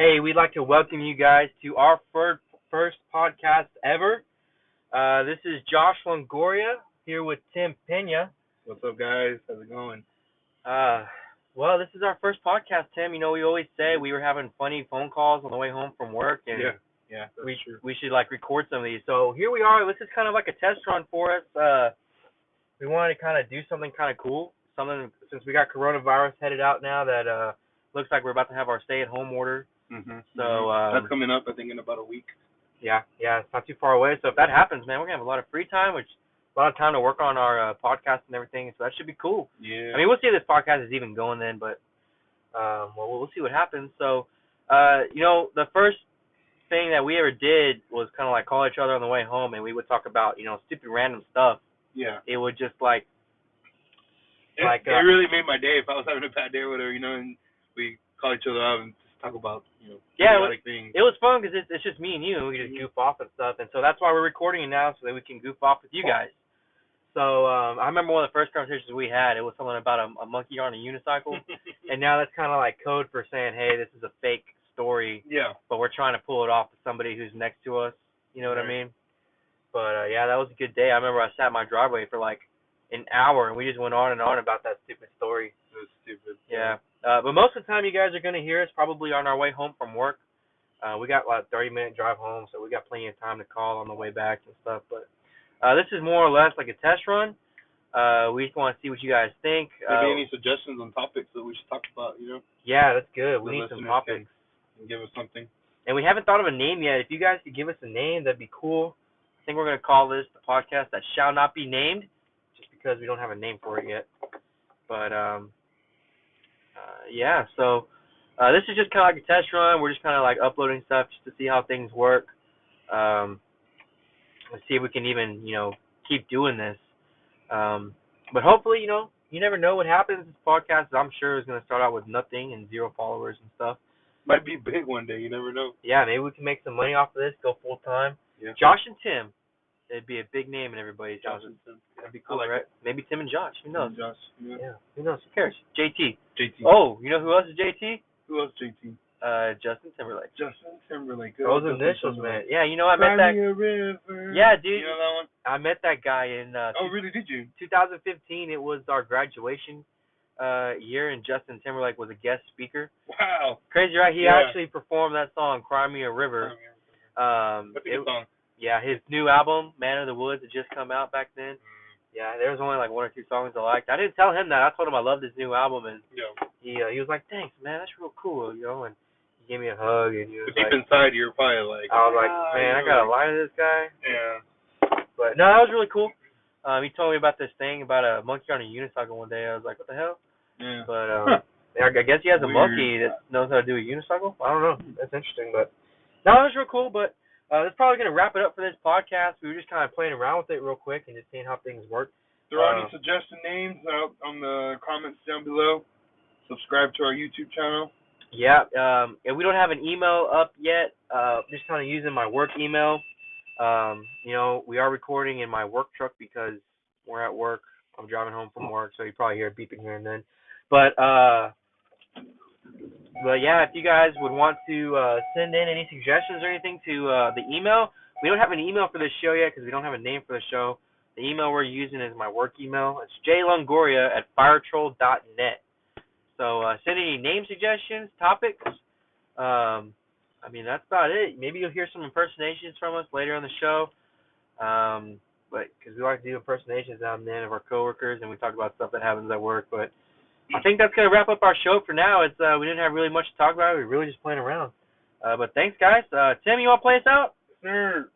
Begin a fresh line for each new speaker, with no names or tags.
Hey, we'd like to welcome you guys to our first podcast ever. This is Josh Longoria here with Tim Pena.
What's up, guys? How's it going?
Uh, well, this is our first podcast, Tim. You know, we always say we were having funny phone calls on the way home from work, and
Yeah, that's true.
we should record some of these. So here we are. This is kind of like a test run for us. We wanted to kind of do something kind of cool. Something since we got coronavirus headed out now that looks like we're about to have our stay-at-home order. So
that's coming up, I think, in about a week.
Yeah, it's not too far away. So if that happens, man, we're gonna have a lot of free time, which a lot of time to work on our podcast and everything. So that should be cool.
Yeah.
I mean, we'll see if this podcast is even going then, but we'll see what happens. So, the first thing that we ever did was kind of like call each other on the way home, and we would talk about stupid random stuff.
Yeah.
It would just
it really made my day if I was having a bad day or whatever, and we call each other up and just talk about idiotic things.
It was fun because it's just me and you, and we just goof off and stuff, and so that's why we're recording it now, so that we can goof off with you guys. So I remember one of the first conversations we had. It was something about a monkey on a unicycle, and now that's kind of like code for saying, hey, this is a fake story.
Yeah.
But we're trying to pull it off with somebody who's next to us. You know what I mean? But that was a good day. I remember I sat in my driveway for like an hour, and we just went on and on about that stupid story.
It was stupid.
Yeah. But most of the time, you guys are going to hear us probably on our way home from work. We got like a 30-minute drive home, so we got plenty of time to call on the way back and stuff. But this is more or less like a test run. We just want to see what you guys think.
Maybe any suggestions on topics that we should talk about,
Yeah, that's good. We need some topics.
And give us something.
And we haven't thought of a name yet. If you guys could give us a name, that'd be cool. I think we're going to call this the podcast that shall not be named, just because we don't have a name for it yet. But, so this is just kind of like a test run. We're just kind of like uploading stuff just to see how things work. Let's see if we can even, keep doing this. But hopefully, you never know what happens. This podcast, I'm sure, is going to start out with nothing and 0 followers and stuff.
Might be big one day. You never know.
Yeah, maybe we can make some money off of this, go full time.
Yeah.
Josh and Tim. It'd be a big name in everybody's house. That'd be cool, right?
It.
Maybe Tim and Josh. Who knows?
Josh. Yeah.
Who knows? Who cares? JT.
Oh,
you know who else is JT?
Who else JT?
Justin Timberlake.
Justin Timberlake.
Those initials, man. Yeah, I met that.
River.
Yeah, dude.
You know that one?
I met that guy in.
Really? Did you?
2015. It was our graduation year, and Justin Timberlake was a guest speaker.
Wow.
Crazy, right? He actually performed that song, "Cry Me a River."
That's a good song.
Yeah, his new album, Man of the Woods, had just come out back then. Yeah, there was only like 1 or 2 songs I liked. I didn't tell him that. I told him I loved his new album, and he was like, "Thanks, man. That's real cool," and he gave me a hug, and he was
deep inside, you're probably like,
I was like, man, I gotta lie to this guy.
Yeah.
But no, that was really cool. He told me about this thing about a monkey on a unicycle one day. I was like, what the hell?
Yeah.
But I guess he has a monkey that knows how to do a unicycle. I don't know. That's interesting, but no, it was real cool. But that's probably gonna wrap it up for this podcast. We were just kind of playing around with it real quick and just seeing how things work.
If there are any suggested names out on the comments down below, subscribe to our YouTube channel.
Yeah, and we don't have an email up yet. Just kind of using my work email. We are recording in my work truck because we're at work. I'm driving home from work, so you probably hear it beeping here and then. But yeah, if you guys would want to send in any suggestions or anything to the email, we don't have an email for this show yet because we don't have a name for the show. The email we're using is my work email. It's jlongoria@firetroll.net. So send any name suggestions, topics. That's about it. Maybe you'll hear some impersonations from us later on the show. But because we like to do impersonations now and then of our coworkers, and we talk about stuff that happens at work. But I think that's gonna wrap up our show for now. It's we didn't have really much to talk about. We were really just playing around. But thanks, guys. Tim, you want to play us out?
Sure.